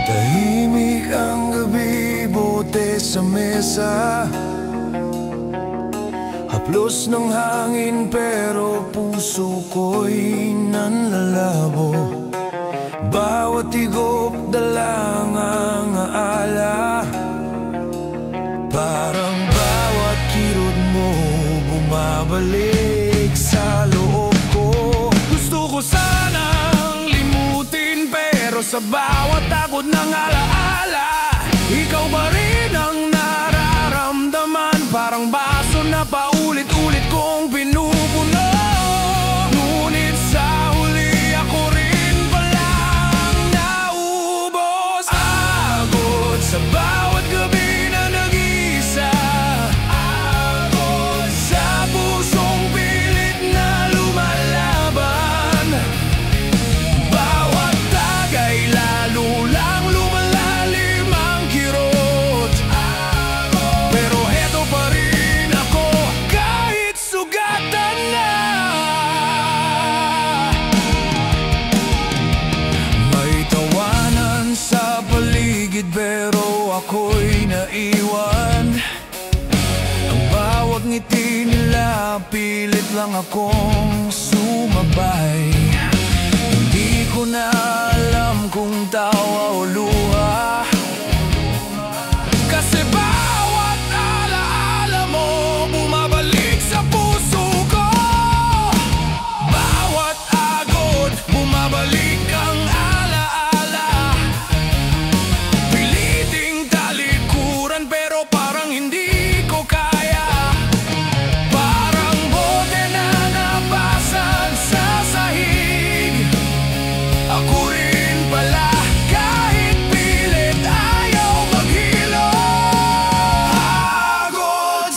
Tahimik ang gabi, bote sa mesa, haplos ng hangin pero puso ko'y nanlalabo. Bawat higop dalang ang aala, parang bawat kirot mo bumabalik sa loob ko. Gusto ko sanang limutin pero sa bawat takot ng alaala, ikaw pa rin ang nararamdaman. Parang baso na paulit-ulit kong pinupuno, ngunit sa huli ako rin palang naubos. Agod sa bawat gabi na nag-iisa, agod sa pusong pilit na lumalaban. Bawat tagay lalo lang lumalalim ang kirot, pero heto pa rin ako kahit sugatan na. May tawanan sa paligid pero ako'y naiwan. Ang bawat ngiti nila pilit lang akong sumabay. Hindi ko na alam kung tawa o luha, kasi bawat alaala mo bumabalik sa puso ko. Bawat agod bumabalik ang alaala. Piliting talikuran pero parang hindi ko kaya. Parang bote na nabasag sa sahig, ako rin pala kahit pilit ayaw maghilo. Agod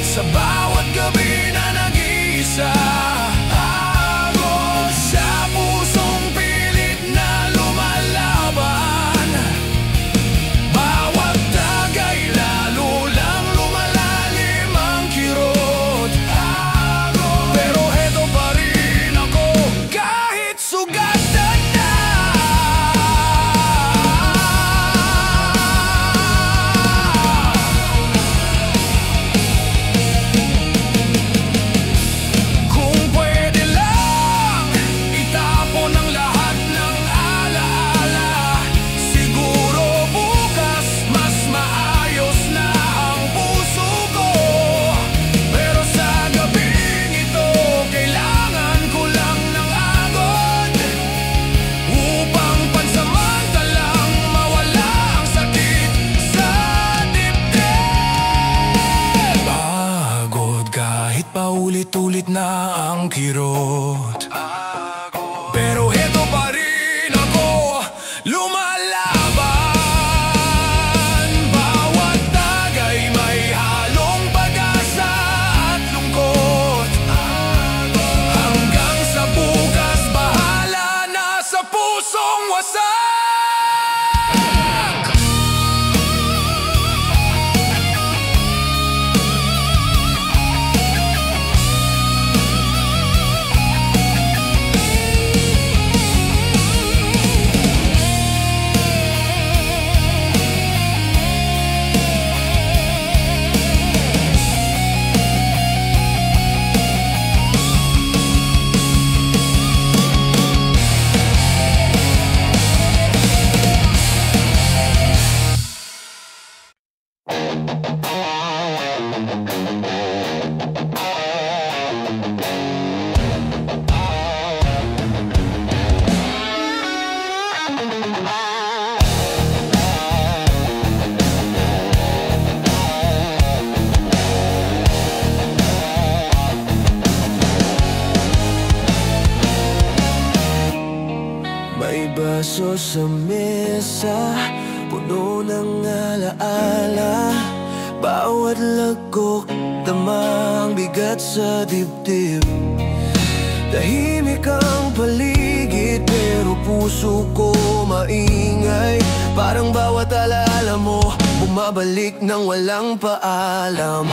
sa bawat gabi na nag-iisa, agod sa pusong pilit na lumalaban. Bawat tagay lalo lang lumalalim ang kirot, pero heto pa rin ako kahit sugatan na. Kung pwede lang itapon ang lahat ng alaala, siguro bukas mas maayos na ang puso ko. Pero sa gabing ito kailangan ko lang ng agod upang pansamantalang mawala ang sakit sa dibdib. Agod kahit paulit-ulit na ang kirot, pero heto pa rin ako lumalaban. Bawat tagay may halong pag-asa at lungkot, hanggang sa bukas bahala na sa pusong wasak. May baso sa mesa, puno ng alaala. Bawat lagok, damang bigat sa dibdib. Tahimik ang paligid, pero puso ko maingay. Parang bawat alaala mo, bumabalik nang walang paalam.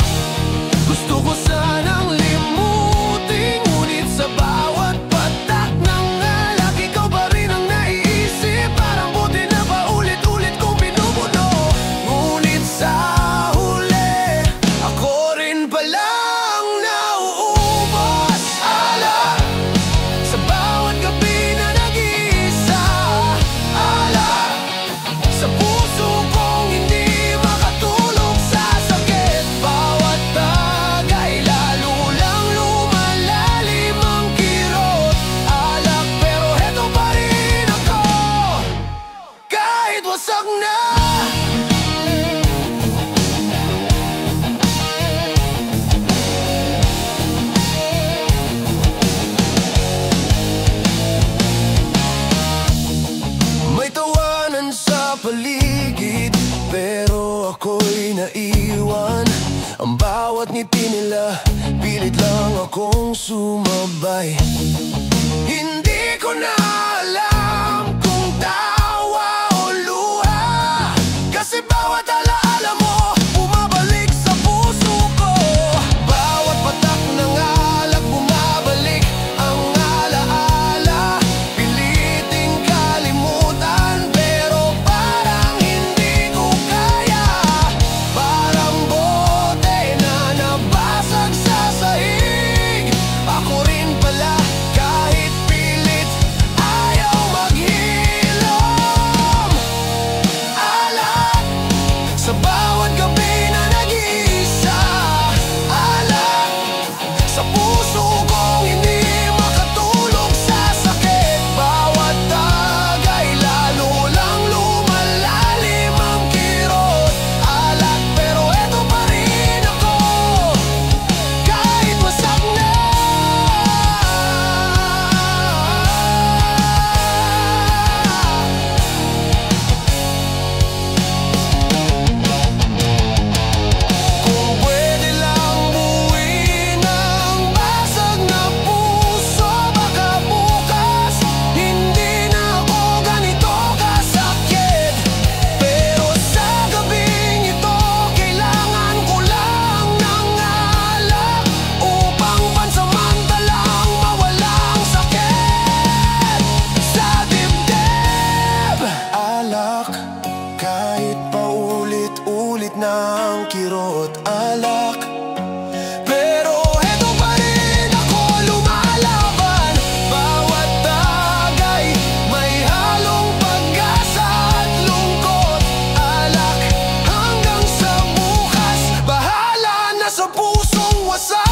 Gusto ko sanang limutin, ngunit sa bawat patak ng alak, ikaw pa rin ang naiisip. Parang buti na paulit-ulit kong pinupuno, ngunit sa huli, ako rin palang nauubos. Alak sa bawat gabi na nag-iisa. Alak sa puso kong hindi makatulog sa sakit. Bawat tagay lalo lang lumalalim ang kirot. Alak pero heto pa rin ako, kahit wasak na. May tawanan sa paligid, pero ako'y naiwan. Ang bawat ngiti nila, pilit lang akong sumabay. Hindi ko na alam kung tawa o luha, kasi bawat alaala mo bumabalik sa puso ko. Bawat patak ng alak, bumabalik ang alaala. Piliting kalimutan, pero parang hindi ko kaya. Parang bote na nabasag sa sahig. Ako rin pala, kahit pilit, ayaw maghilom. Alak sa bawat gabi na nag-iisa. Alak sa puso kong hindi makatulog sa sakit. Bawat tagay lalo lang lumalalim ang kirot. Alak pero eto pa rin ako, kahit wasak na. Kung pwede lang buuin ang basag na puso, baka bukas hindi na ako ganito kasakit. Pero sa gabing ito, kailangan ko lang ng alak upang pansamantalang mawalang sakit sa dibdib. Alak, kahit paulit-ulit na ang kirot. Alak pero eto pa rin ako, lumalaban. Bawat tagay may halong pag-asa at lungkot. Alak hanggang sa bukas, bahala na sa pusong wasak.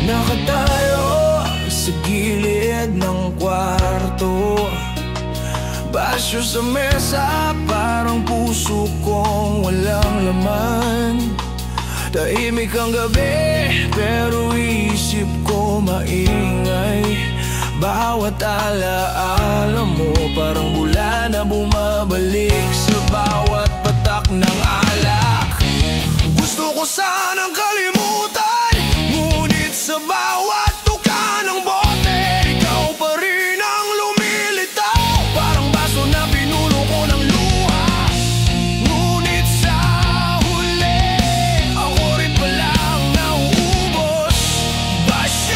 Nakatayo sa gilid ng kwarto, basyo sa mesa, parang puso kong walang laman. Tahimik ang gabi, pero isip ko maingay. Bawat alaala mo, parang bula na bumabalik sa bawat patak ng alak. Gusto ko sanang kalimutan, ngunit sa bawat tuka ng bote, ikaw pa rin ang lumilitaw. Parang baso na pinuno ko ng luha, ngunit sa huli, ako rin palang nauubos. Basyo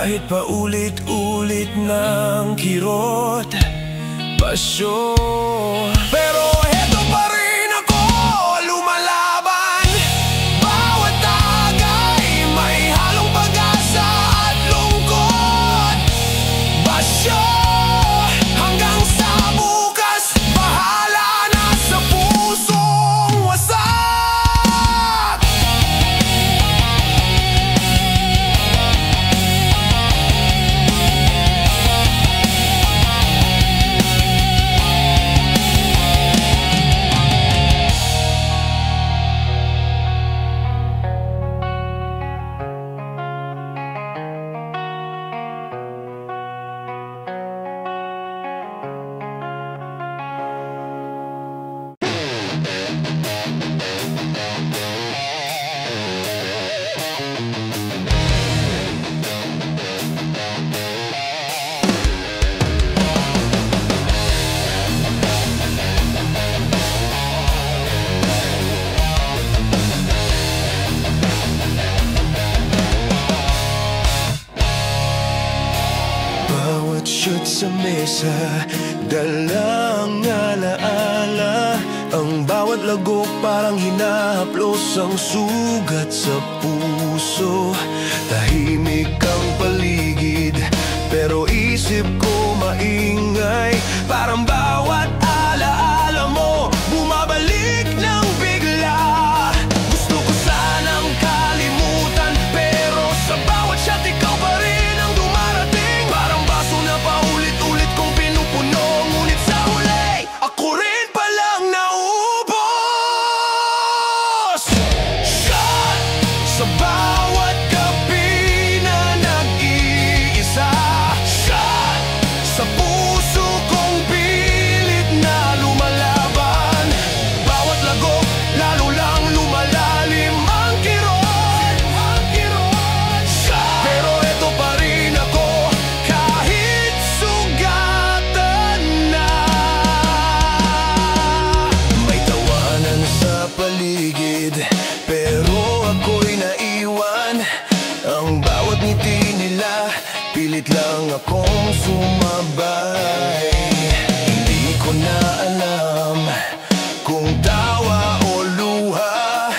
Kahit paulit-ulit ng kirot, pasyon, pero heto pa rin ako, lumalaban. Bawat tagay may halong pag-asa at lungkot. Pasyon, hanggang sa bukas, bahala na sa pusong wasak. Bawat shot sa mesa, dalang alaala. Ang bawat lagok parang hinahaplos ang sugat sa puso. Tahimik ang paligid, pero isip ko maingay. Parang bawat alaala mo bumabalik ng bigla. Gusto ko sanang kalimutan, pero sa bawat shot ikaw pa rin ang dumarating. Parang baso na paulit-ulit kong pinupuno, ngunit sa huli ako rin palang naubos. Shot sa bawat gabi na nag-iisa. Shot sa puso kong pilit na lumalaban. Bawat lagok lalo lang lumalalim ang kirot. Shot, pero eto pa rin ako kahit sugatan na. May tawanan sa paligid, pero ako'y naiwan. Ang bawat ngiti nila, pilit lang akong sumabay. Hindi ko na alam kung tawa o luha,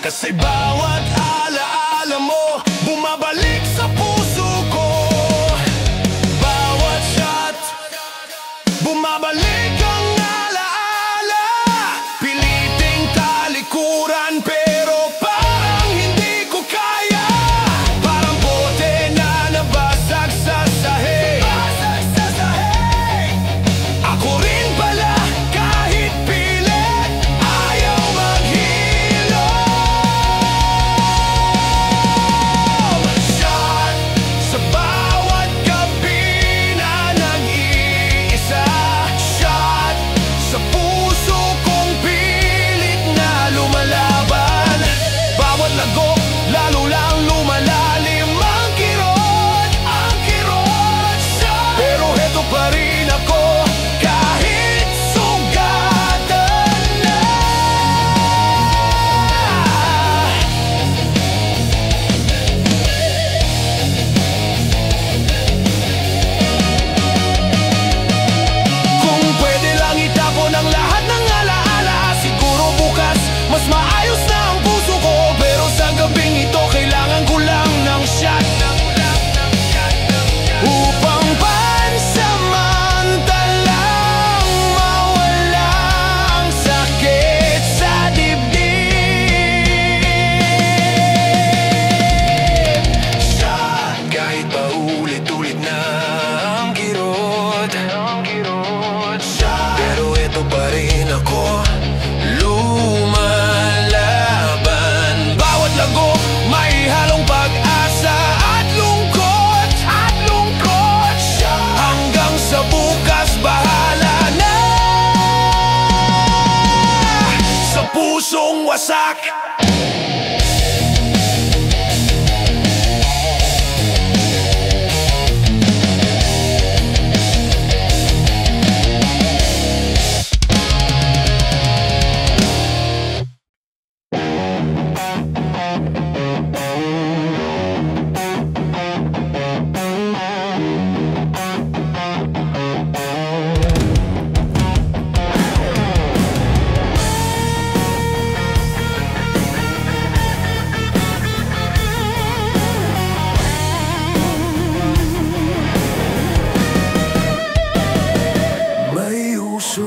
kasi bawat alaala mo bumabalik sa puso ko. Bawat shot, bumabalik ang alaala. Piliting talikuran, pero parang hindi ko kaya. Parang bote na nabasag sa sahig. Ako rin pala kahit pilit ayaw maghilom. Shot sa bawat gabi na nag-iisa. Shot sa puso kong pilit na lumalaban. Bawat lagok lalo lang lumalalim ang kirot. Shot, pero heto pa rin ako kahit sugatan na. Kung pwede lang itapon ang lahat ng alaala, siguro bukas mas maayos na ang puso ko. Pero sa gabing ito kailangan ko lang ng shot upang pansamantalang mawala ang sakit sa dibdib. Shot, kahit paulit-ulit na ang kirot. Shot, pero ito pa rin ako, lumalaban. Bawat lagok may halong pag-asa at lungkot. Shot, hanggang sa bukas, bahala na sa pusong wasak.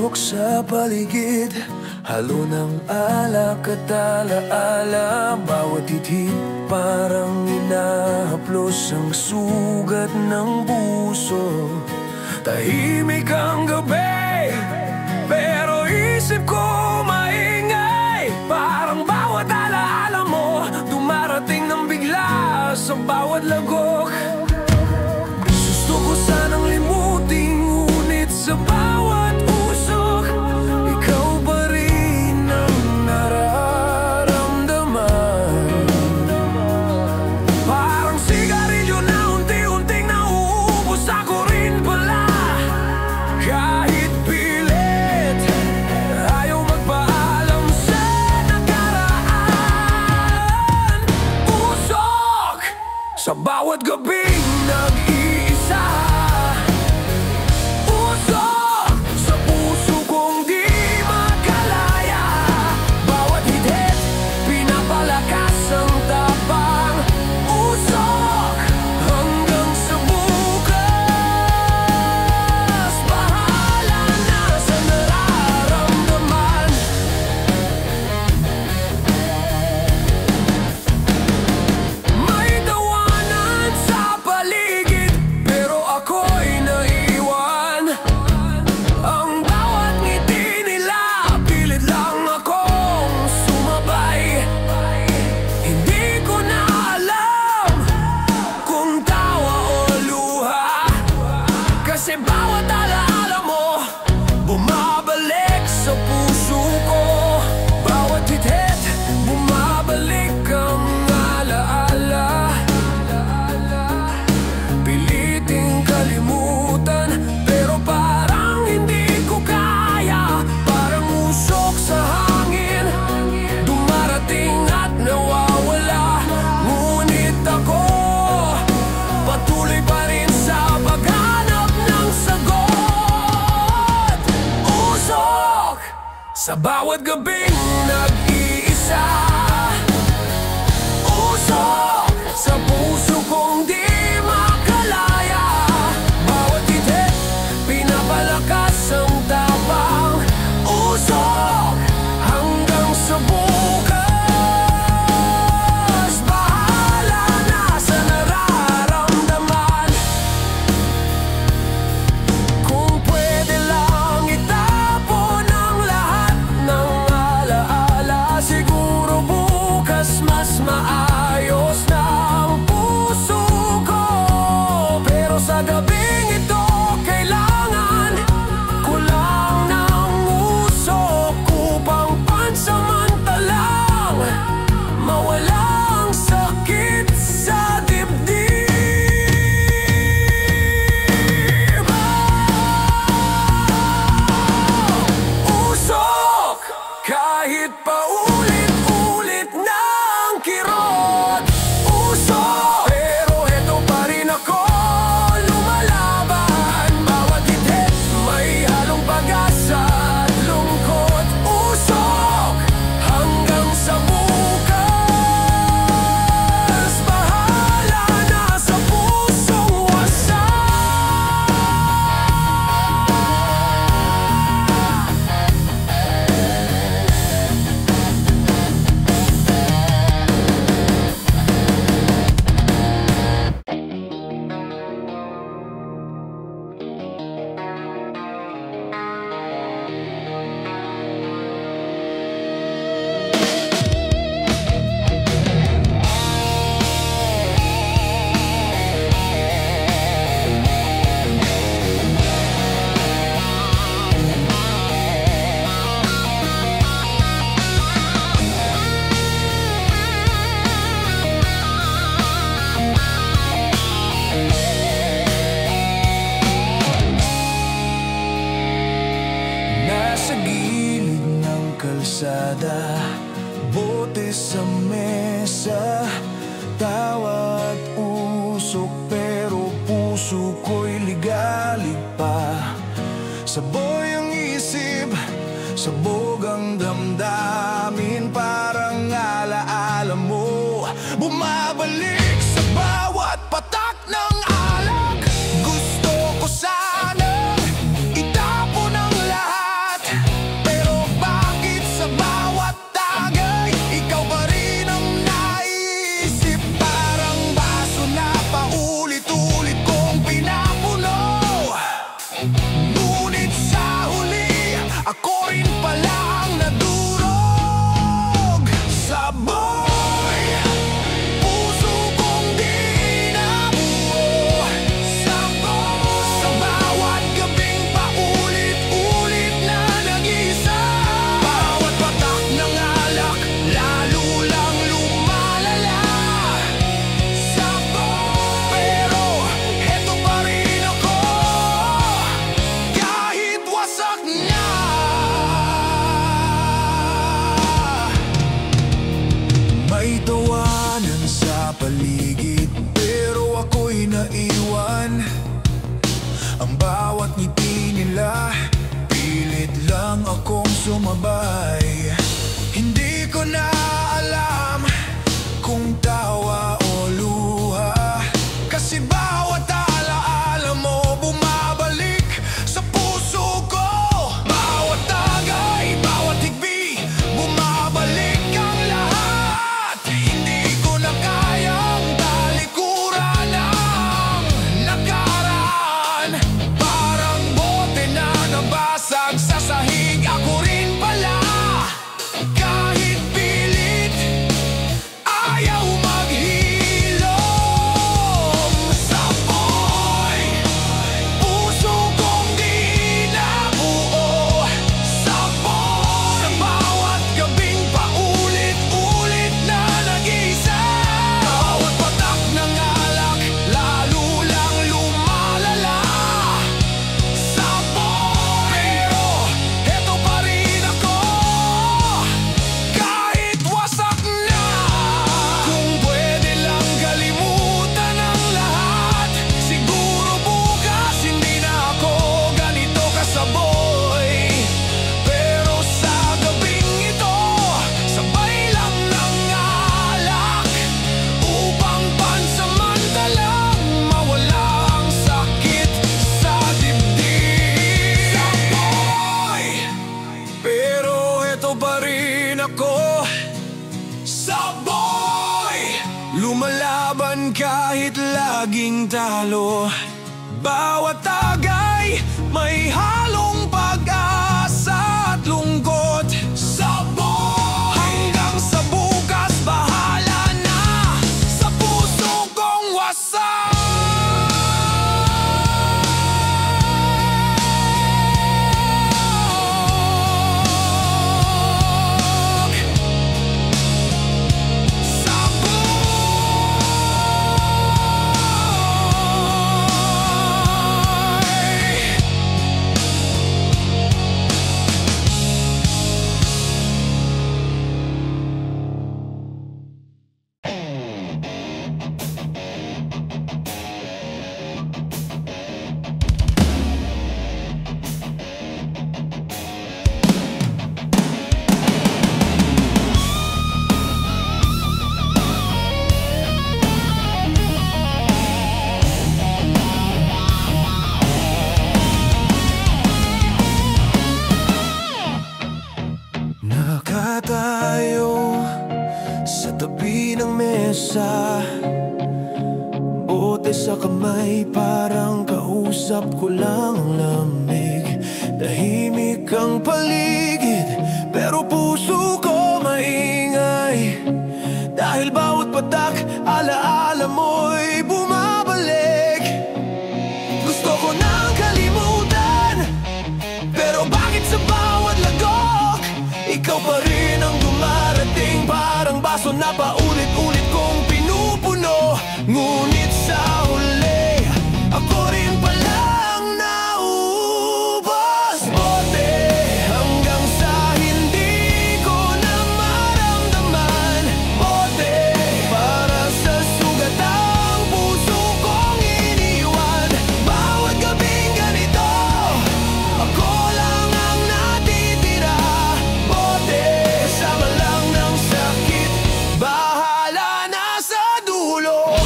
usok sa paligid, halo ng alak at alaala. Bawat hit parang inahaplos ang sugat ng puso. Tahimik ang gabi, pero isip ko maingay. Parang bawat alaala mo dumarating ng bigla sa bawat lagok. Gusto ko sanang limutin, ngunit sa bawat usok ikaw pa rin ang nararamdaman. Parang sigarilyo na unti-unting nauubos, ako rin pala. Kahit pilit, ayaw magpaalam sa nakaraan. Usok sa bawat gabing nag-iisa. Usok sa puso kong di makalaya. Bawat hit pinapalakas ang tapang. Usok hanggang sa bukas. Bahala na sa nararamdaman. May tawanan sa paligid, pero ako'y naiwan. Ang bawat ngiti nila, pilit lang akong sumabay. Hindi ko na alam kung tawa o luha, kasi bawat alaala mo bumabalik sa puso ko. Bawat hit bumabalik ang alaala. Piliting kalimutan, pero parang hindi ko kaya. Parang usok sa hangin, dumarating at nawawala. Ngunit ako patuloy pa rin sa paghanap ng sagot. Usok sa bawat gabing nag-iisa. Usok sa puso kong di makalaya. Bawat hit pinapalakas ang tapang. Usok hanggang sa bukas. Bahala na sa nararamdaman. Kung pwede lang itapon ang lahat ng alaala, siguro bukas mas maayos na ang puso ko. Pero sa gabing ito, kailangan ko lang ng usok upang pansamantalang mawalang sakit sa dibdib. Usok kahit paulit-ulit ng kirot. Usok pero eto pa rin ako lumalaban. Bawat hit may halong pag-asa at lungkot. Usok hanggang sa bukas. Bahala na sa pusong wasak. Nasa gilid ng kalsada, bote sa mesa, tawa at usok, pero puso ko'y ligalig pa. Saboy ang isip, sabog ang damdamin. Parang alaala mo bumabalik sa bawat patak ng alak. Gusto ko sanang itapon ang lahat, bawat ngiti nila, pilit lang akong sumabay. Hindi ko na alam kung tawa o luha, kasi bawat alaala mo bumabalik sa puso ko. Bawat tagay, bawat higbi, bumabalik ang lahat. Hindi ko na kayang talikuran ang nakaraan. Parang bote na nabasag sa sahig, ako rin pala. Kahit pilit, ayaw maghilom. Saboy, puso kong di nabuo. Saboy, sa bawat gabing paulit-ulit na nag-isa. Bawat patak ng alak, lalo lang lumalala. Saboy, pero eto pa rin ako, kahit wasak na. Kung pwede lang kalimutan ang lahat, siguro bukas hindi na ako ganito kasaboy. Pero sa gabing ito, sabay lang ng alak, upang pansamantalang mawala ang sakit sa dibdib. Saboy, pero eto pa rin ako. Saboy, lumalaban kahit laging talo. Bawat tagay may halong pag-asa at lungkot. Saboy, hanggang sa bukas bahala na sa puso kong wasak. Nakatayo sa tabi ng mesa, bote sa kamay, parang kausap ko lang ang lamig. Tahimik ang paligid, pero puso ko maingay. Dahil bawat patak, alaala mo'y bumabalik. Gusto ko nang kalimutan, pero bakit sa bawat lagok ikaw pa rin ang dumarating? Parang baso na paulit-ulit kong pinupuno, ngunit sa huli ako rin palang naubos. Bote hanggang sa hindi ko na maramdaman. Bote para sa sugat ang puso kong iniwan. Bawat gabing ganito, ako lang ang natitira. Bote, sama lang ng sakit, bahala na sa dulo.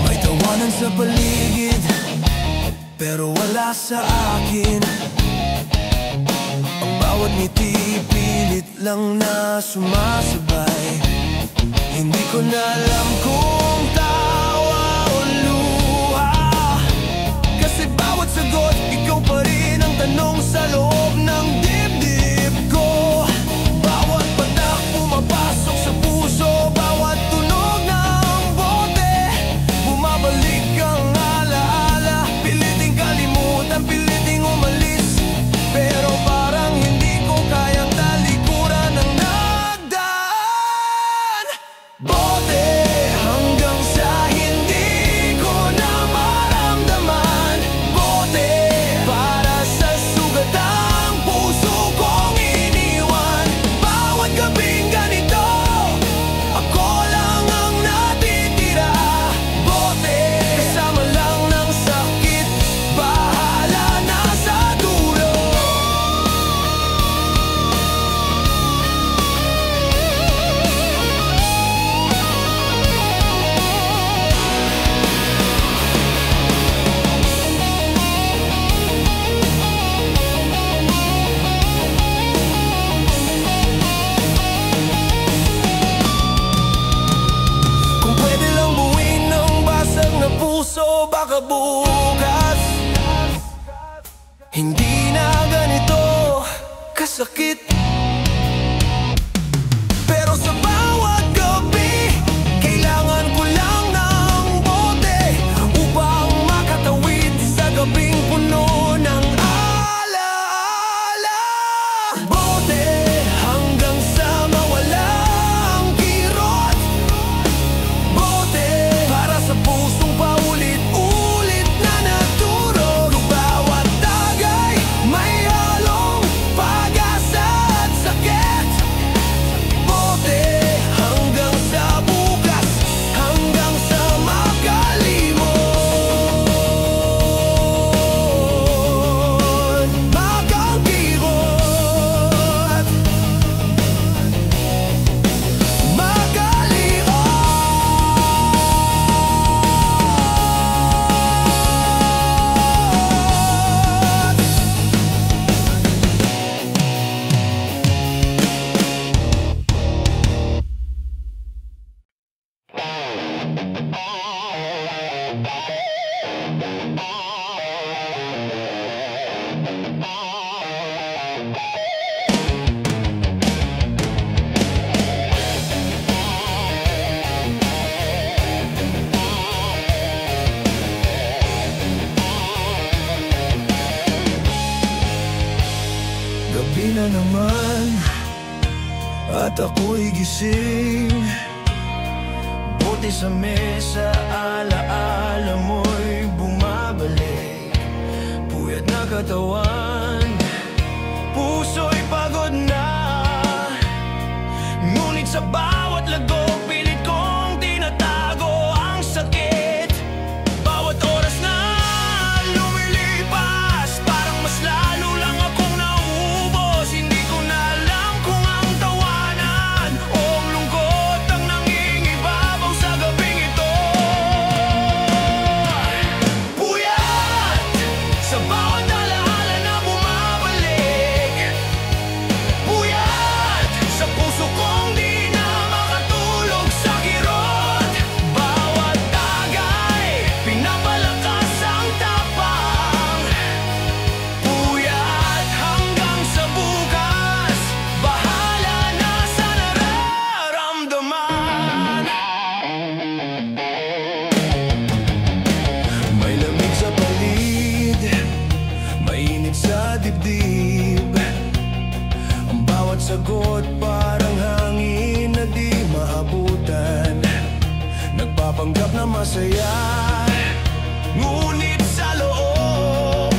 May tawanan sa paligid, pero wala sa akin. Ang bawat ngiti pilit lang na sumasabay. Hindi ko na alam kung tawa o luha, kasi bawat sagot ikaw pa rin ang tanong sa loob ng dibdib ko. Bawat patak pumapasok sa puso, bawat tunog ng bote, bumabalik ang alaala. Piliting kalimutan, piliting umalis, pero parang hindi ko kayang talikuran ang nagdaan. Bote hanggang sa hindi ko na maramdaman. Bote para sa sugat baka bukas hindi na ganito kasakit. Pero sa bawat gabi, kailangan ko lang ng bote upang makatawid sa gabing puno ng alaala. Bote hanggang sa mawala ang kirot. Bote para sa pusong paulit-ulit na naturog. Bawat tagay may halong pag-asa at sakit. Bote hanggang sa bukas, hanggang sa makalimot. Makangkirot, gabi na naman at ako'y gising. Buti sa mesa, alaala mo'y bumabalik. Puyat na katawan, puso'y pagod na. Ngunit sa bawat lagok, pilit kong tinatago ang sakit. Bawat oras na lumilipas, parang mas lalo lang akong nauubos. Hindi ko na alam kung ang tawanan o ang lungkot ang nangingibabaw sa gabing ito. Puyat sa bawat alaala na bumabalik. Puyat sa puso kong di na makatulog sa kirot. Bawat tagay pinapalakas ang tapang. Puyat hanggang sa bukas, bahala na sa nararamdaman. May lamig sa paligid, mainit sa dibdib. Ang bawat sagot parang hangin na di maabutan. Nagpapanggap na masaya, ngunit sa loob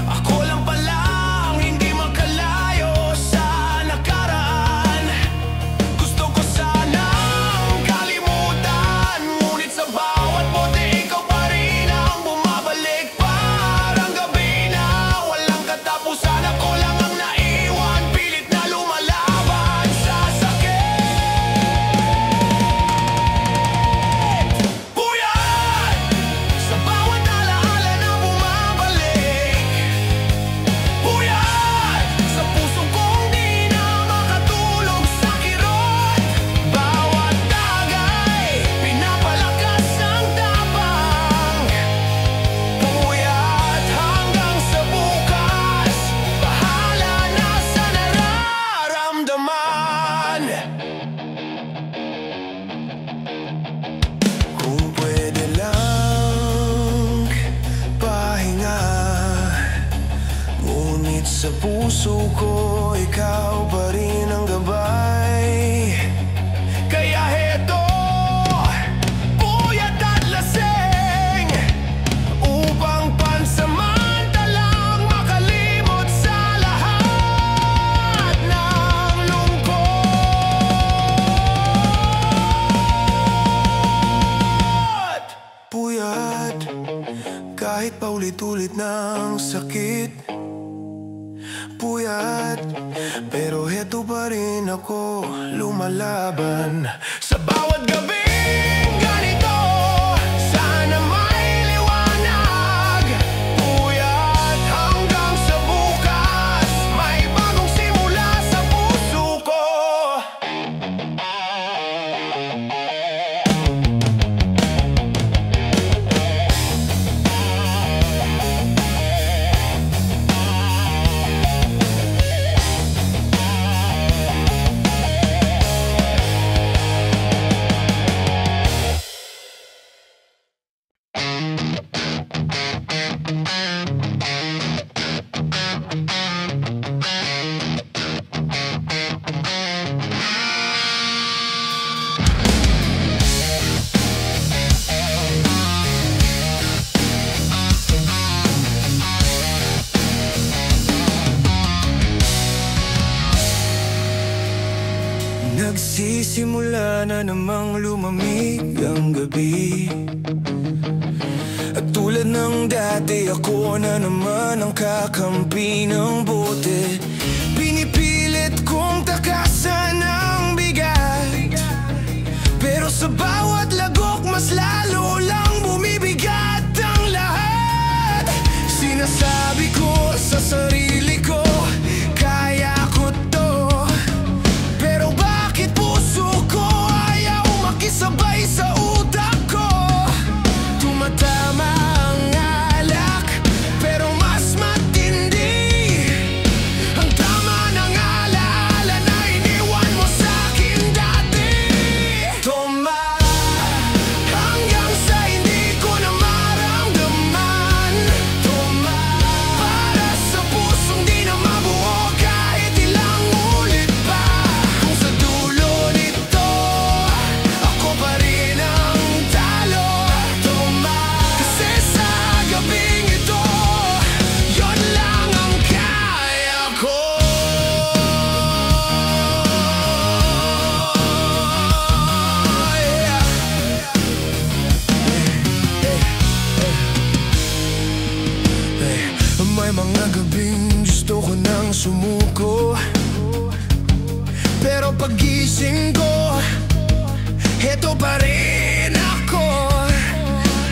ako lang palang hindi makalayo sa nakaraan. Gusto ko sanang kalimutan, ngunit sa bawat bote ikaw pa rin ang bumabalik. Parang gabi na walang katapusan, ako lang ang naiwan, pilit na lumalaban sa sakit. Puyat sa bawat alaala na bumabalik. Puyat sa puso kong di na makatulog sa kirot. Bawat tagay pinapalakas ang tapang. Puyat hanggang sa bukas, bahala na sa nararamdaman. Kung pwede lang pahinga, ngunit sa puso ko ikaw pa rin ang gabay. Kaya heto, puyat at lasing, upang pansamantalang makalimot sa lahat ng lungkot. Puyat kahit paulit-ulit ng sakit. Puyat pero heto pa rin ako lumalaban. Sa bawat gabing ganito, sana may liwanag. Puyat hanggang sa bukas, may bagong simula sa puso ko. Nagsisimula na namang lumamig ang gabi, at tulad ng dati ako na naman ang kakampi ng bote. Pinipilit kong takasan ang bigat, pero sa bawat lagok mas lalo lang bumibigat ang lahat. Sinasabi ko sa sarili ko, kaya ko to, pero bakit puso ko ayaw makisabay sa utak ko? Tumatama ang alak, pero mas matindi ang tama ng alaala na iniwan mo sa'kin dati. Toma, hanggang sa hindi ko na maramdaman. Toma, para sa pusong di na mabuo kahit ilang ulit pa. Kung sa dulo nito ako pa rin ang talo. Toma, kasi sa gabing ito yon lang ang kaya ko. May mga gabing gusto ko nang sumuko, pero pagising ko, heto pa rin ako.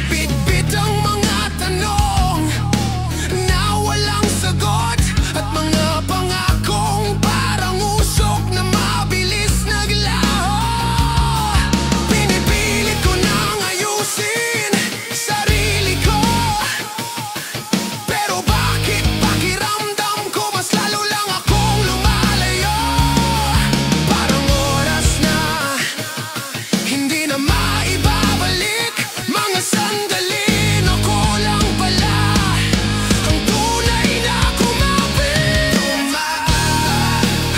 Bitbit ang mga tanong na walang sagot, at mga pangakong parang usok na mabilis naglaho. Pinipilit ko nang ayusin sarili ko, pero bakit pakiramdam ko mas lalo lang akong lumalayo? Parang oras na hindi na maibabalik, mga sandali na kulang pala ang tunay na kumapit. Tuma,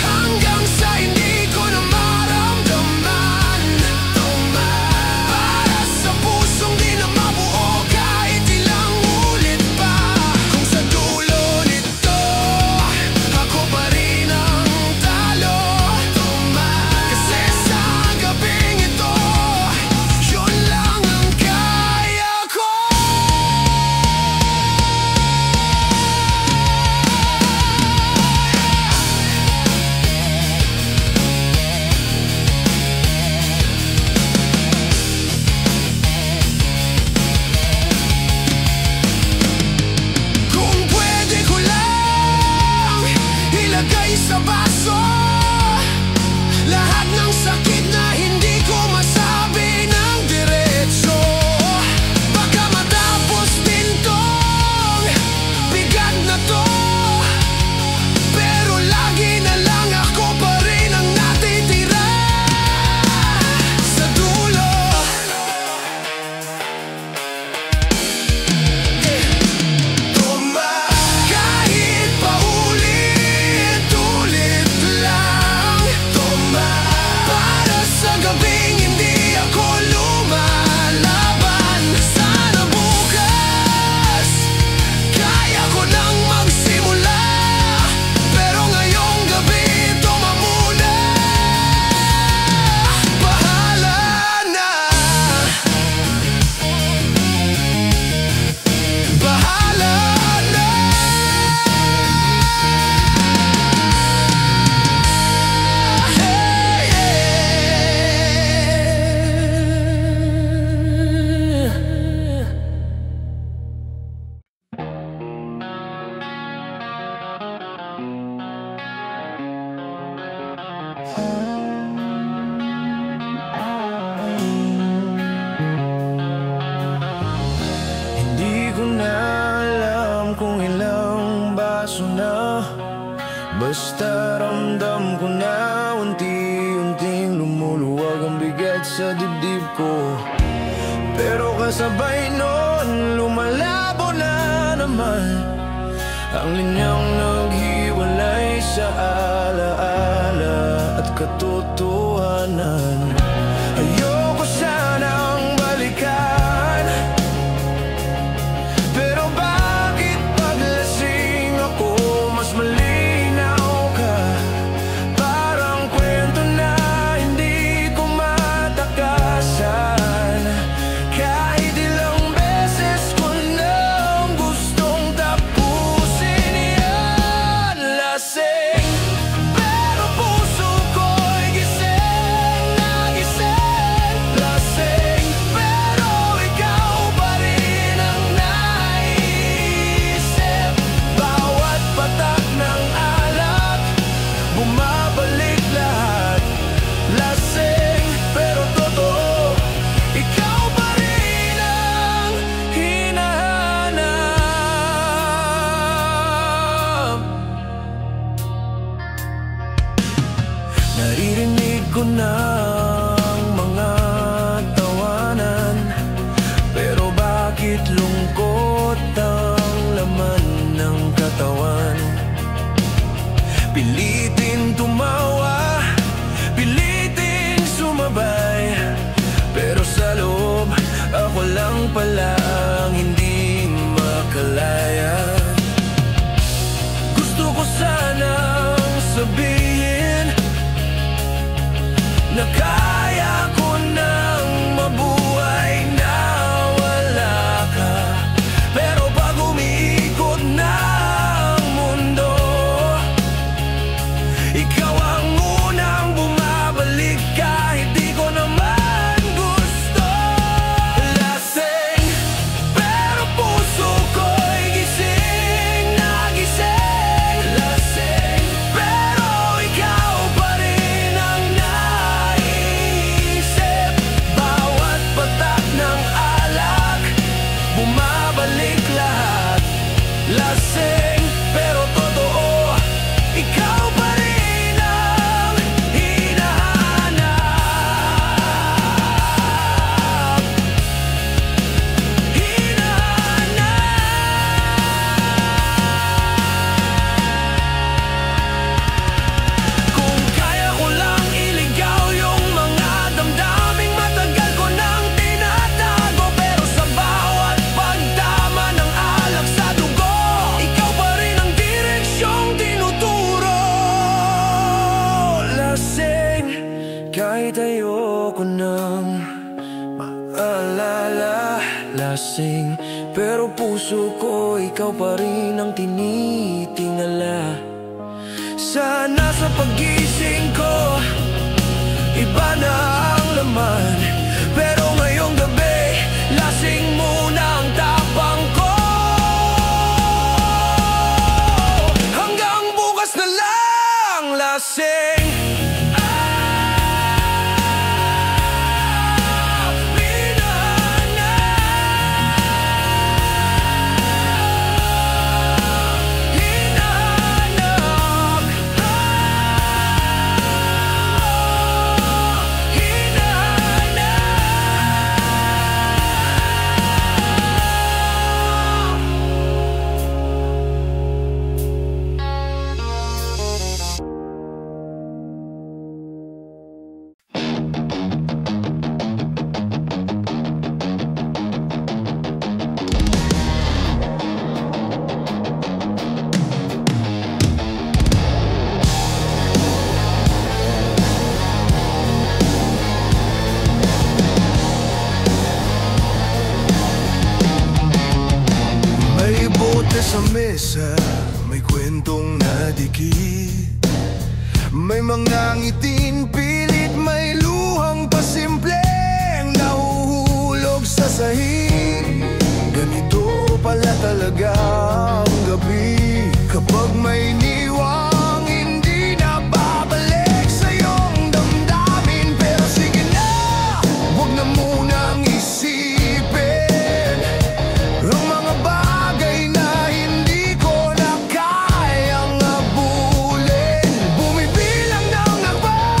hanggang sa hindi ko na maramdaman. Tuma, para sa pusong di na mabuo kahit ilang ulit pa. Kung sa dulo nito ako pa rin ang talo. Tuma, kasi sa gabing ito yun lang ang kaya ko. Kung pwede ko lang ilagay sa baso lahat ng sakit na hindi ko masabi ng diretso, baka matapos din tong bigat na to. Pero lagi na lang ako pa rin ang natitira sa dulo. Tuma, kahit paulit-ulit lang. Tuma, para sa gabing hindi ako lumalaban. Sana bukas kaya ko nang magsimula, pero ngayong gabi ito mamuna. Bahala na, bahala na. Hey, Hindi ko na alam kung ilang baso na, basta ramdam ko na unti-unting lumuluwag ang bigat sa dibdib ko. Pero kasabay nun lumalabo na naman ang linyang naghiwalay sa alaala at katotohanan. Ayoko sanang balikan, pero bakit paglasing ako mas malinaw ka? Parang kwento na Narinig ko ng mga tawanan, pero bakit lungkot ang laman ng katawan? Pilitin tumawa, pilitin sumabay, pero sa loob ako lang palang hindi makalaya. Gusto ko sanang sabihin na kaya ko nang mabuhay na wala ka, pero pag umiikot na ang mundo, ikaw ang unang bumabalik kahit di ko naman gusto. Lasing, pero puso ko'y gising na gising. Lasing, pero ikaw pa rin ang naisip. Bawat patak ng alak, bumabalik lahat. Lasing, pero totoo, ikaw pa rin ang hinahanap. Kung kaya ko lang iligaw yung mga damdaming matagal ko nang tinatago, pero sa bawat pagtama ng alak sa dugo, ikaw pa rin ang direksyong tinuturo. Lasing, kahit ayoko nang maalala. Lasing, pero puso ko ikaw pa rin ang tinitingala. Sana sa pagising ko iba na ang laman, pero ngayong gabi lasing muna ang tapang ko. Hanggang bukas na lang, lasing. May bote sa mesa, may kwentong nadikit, may mga ngiting pilit, may luhang pasimpleng nahuhulog sa sahig. Ganito pala talaga ang gabi kapag may niwang hindi na babalik sa iyong damdamin. Pero sige na, huwag na munang isipin ang mga bagay na hindi ko na kayang abulin. Bumibilang ng akbay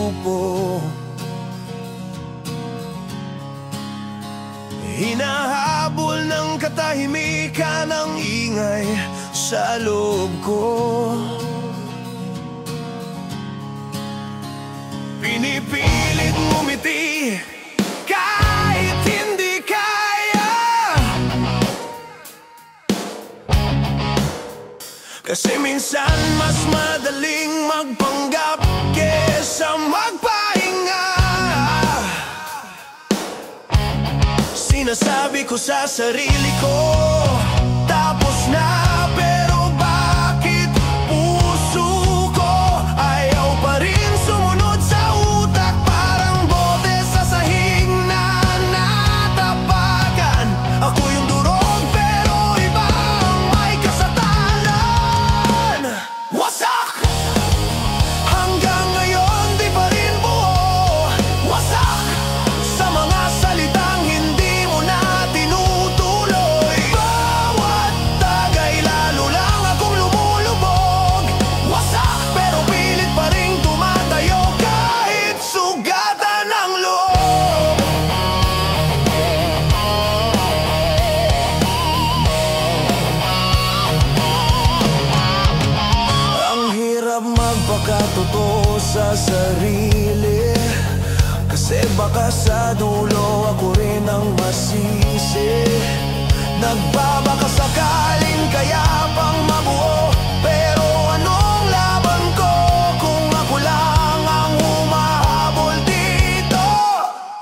grupo. Hinahabol ng katahimikan ang ingay sa loob ko. Pinipilit ngumiti kahit hindi kaya, kasi minsan mas madaling magpanggap kesa magpahinga. Sinasabi ko sa sarili ko, tapos na, pero bakit puso ko ayaw pa rin sumunod sa utak? Parang bote sa sahig na natapakan. Ako yung durog pero iba ang may kasatanan. Wasak! Hanggang ngayon di pa rin buo. Wasak! Sa mga salitang hindi mo na tinutuloy. Bawat tagay lalo lang akong lumulubog. Wasak! Pero pilit pa rin tumatayo kahit sugatan ng loob. Ang hirap magpakatotoo sa sarili, kasi baka sa dulo ako rin ang masisi. Nagbabaka sakaling kaya pang mabuo, pero anong laban ko kung ako lang ang humahabol dito?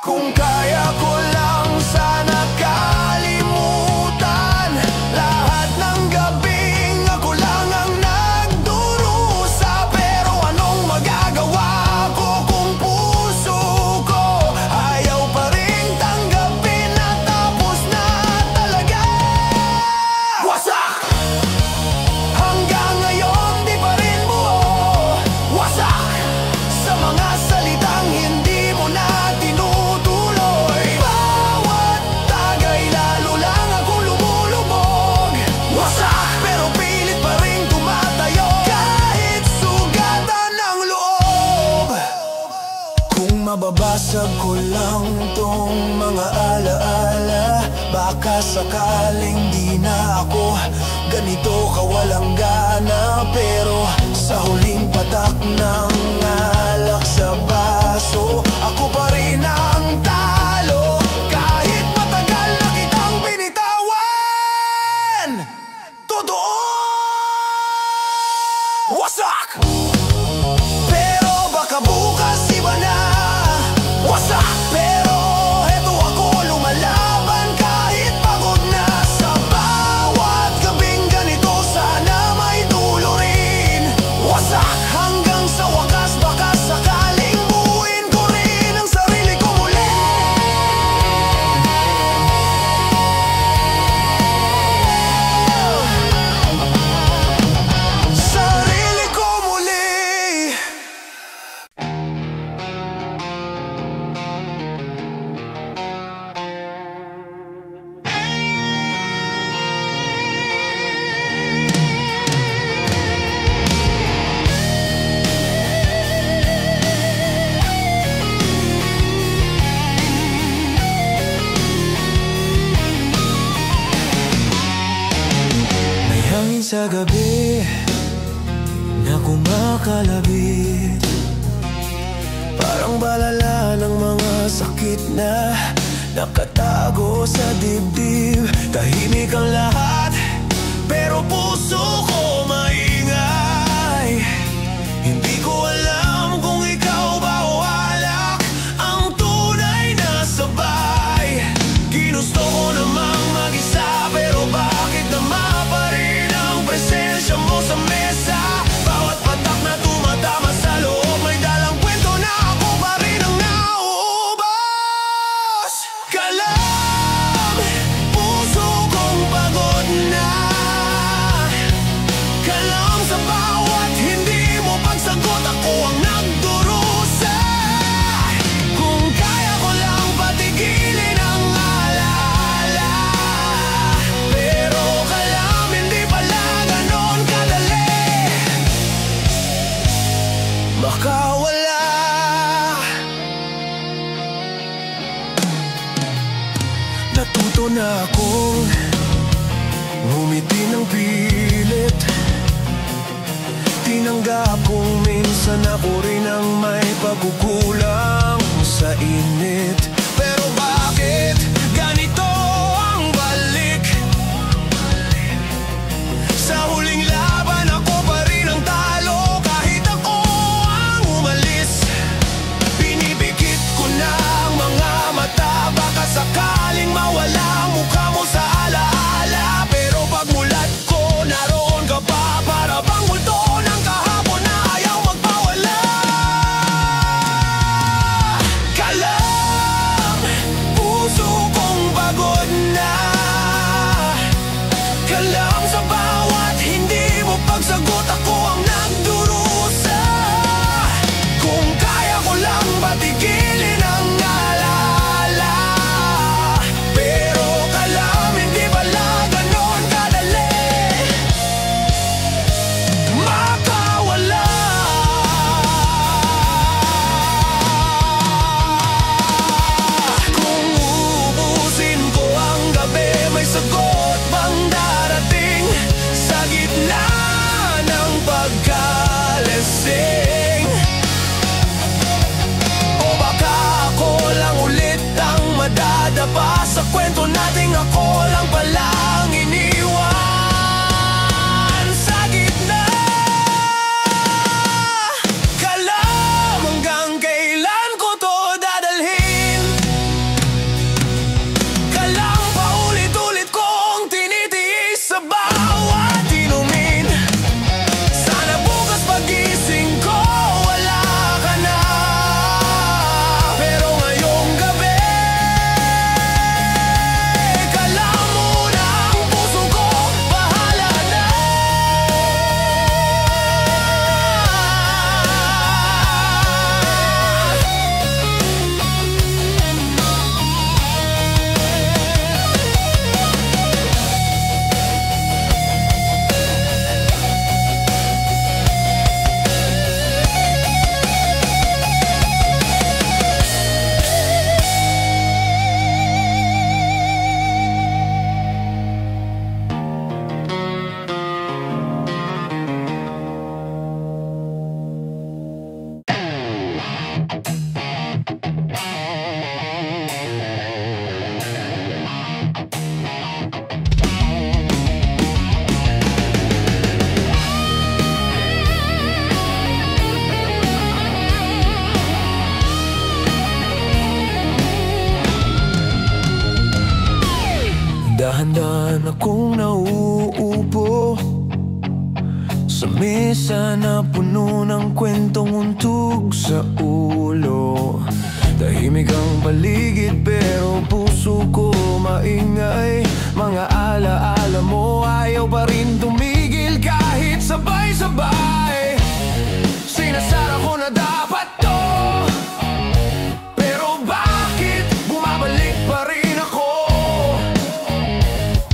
Kung kaya ko lang sana kalimutan lahat ng gabing ako lang ang nagdurusa. Pero anong magagawa ko kung puso ko ayaw pa rin tanggapin na tapos na talaga? Wasak! Hanggang ngayon di pa rin buo. Wasak! Sa mga salitang hindi mo na tinutuloy. Bawat tagay lalo lang akong lumulubog. Wasak! Pero pilit pa rin tumatayo kahit sugatan ng loob. Kung mababasag ko lang tong mga alaala, baka sakaling di na ako ganito kawalang gana. Pero sa huling patak ng alak sa baso, ako pa rin ang talo. Kahit matagal na kitang binitawan, totoo! Wasak! Pero baka bukas iba na. Wasak! Pero eto ako lumalaban kahit pagod na. Sa bawat gabing ganito sana may dulo rin. Wasak! Hanggang sa wakas baka sakaling buuin ko rin ang sarili ko muli. Sarili ko muli. May hangin sa gabi na kumakalabit, parang balala ng mga sakit na nakatago sa dibdib. Tahimik ang lahat, pero puso ko maingay. Hindi ko alam kung ikaw ba o alak ang tunay na sabay. Ginusto ko namang mag-isa, pero bakit naman pa rin ang presensya mo sa mesa? Bawat patak na tumatama sa loob may dalang kwento na ako pa rin ang nauubos. Kalam, puso kong pagod na. na akong ngumiti ng pilit. Tinanggap kong minsan ako rin ang may pagkukulang sa init. Pero bakit ganito ang balik? Sa huling laban ako pa rin ang talo, kahit ako ang umalis. Binibigit ko na ang mga mata, baka sakaling mawala ang mukha mo sa alaala. Pero pagmulat ko, naroon ka pa, para bang multo ng kahapon na ayaw magpawala. Kalam, puso kong pagod na. Kalam, sa bawat hindi mo pagsagot ako ang nagdurusa. Kung kaya ko lang batigilin ang alaala, pero kalam, hindi pala ganon kadali makawala. Kung ubusin ko ang gabi, may sagot bang darating sa gitna ng pagkalasing? O baka ako lang ulit ang madadapa sa kwento nating ako lang pala ang iniwan sa gitna. Kalam, hanggang kailan ko to dadalhin? Kalam, paulit-ulit kong tinitiis sa bawat inumin. Sana bukas pagising ko wala ka na, pero ngayong gabi kalam muna ang puso ko, bahala na. Dahan-dahan akong nauupo sa mesa na puno ng kwentong untog sa ulo. Tahimik ang paligid pero puso ko maingay. Mga alaala mo ayaw pa rin tumigil kahit sabay-sabay. Sinasara ko na dapat to, pero bakit bumabalik pa rin ako?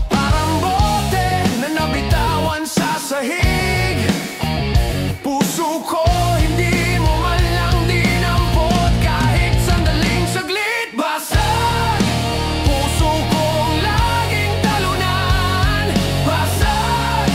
Parang bote na nabitawan sa sahig. Puso ko hindi mo man lang dinampot kahit sandaling saglit. Basag puso kong laging talunan. Basag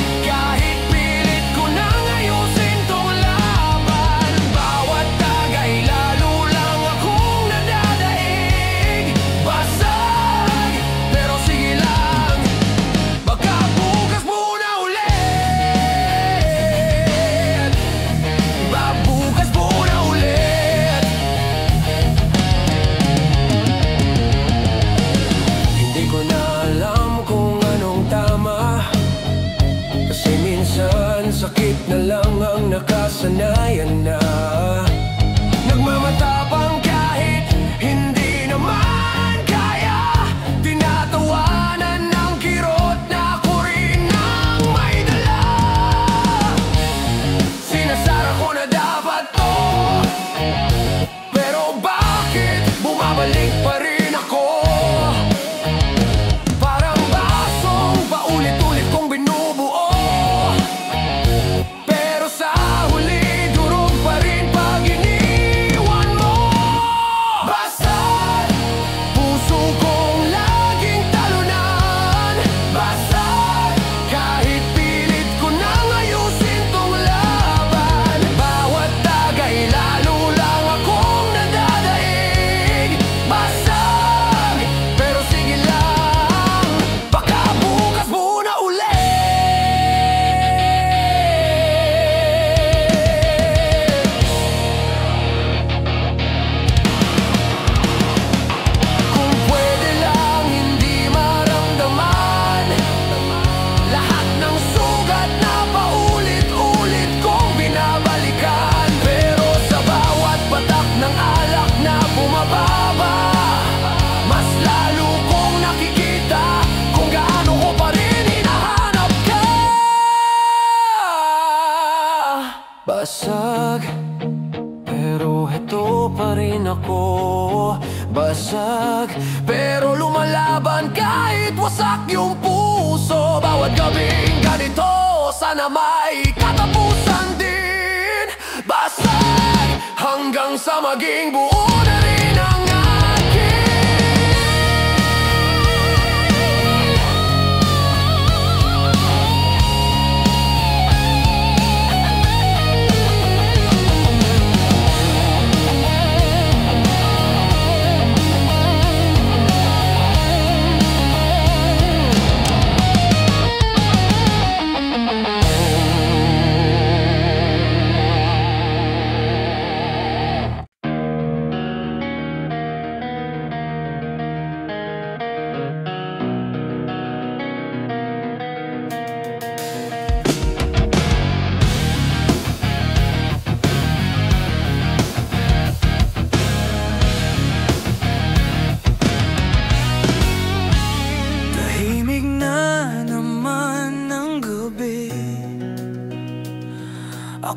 ko basag, pero lumalaban kahit wasak yung puso. Bawat gabing ganito, sana may katapusan din. Basag hanggang sa maging buo na rin ang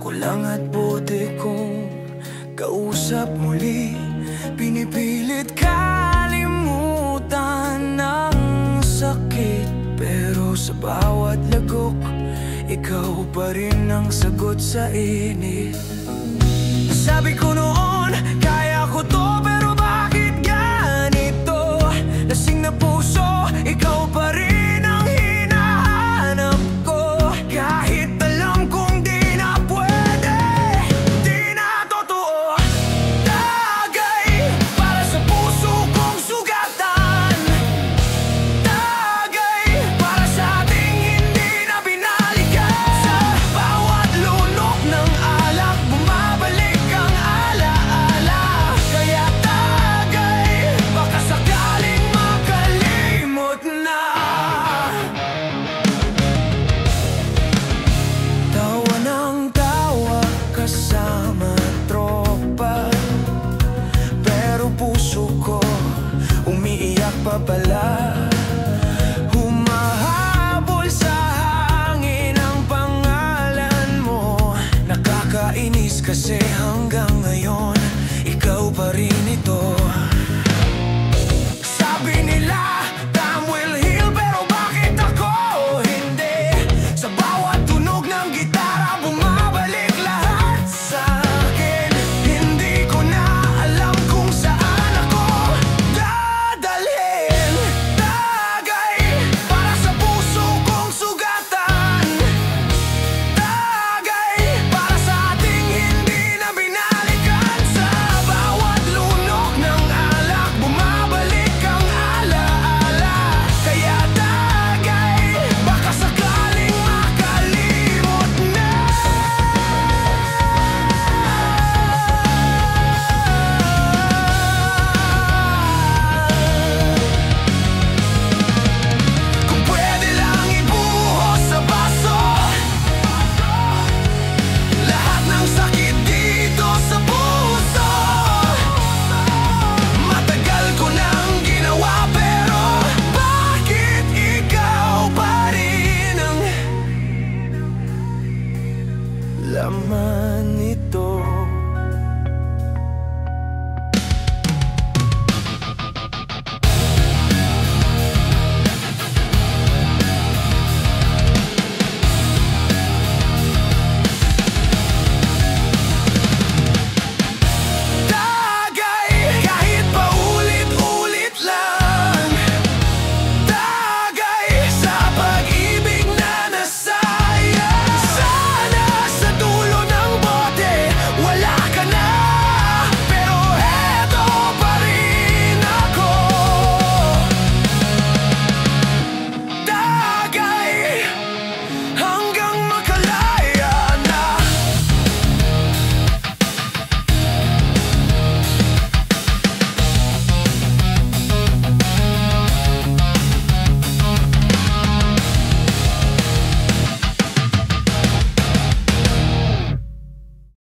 ako lang at bote kong kausap muli. Pinipilit kalimutan ng sakit, pero sa bawat lagok, ikaw pa rin ang sagot sa init. Sabi ko noon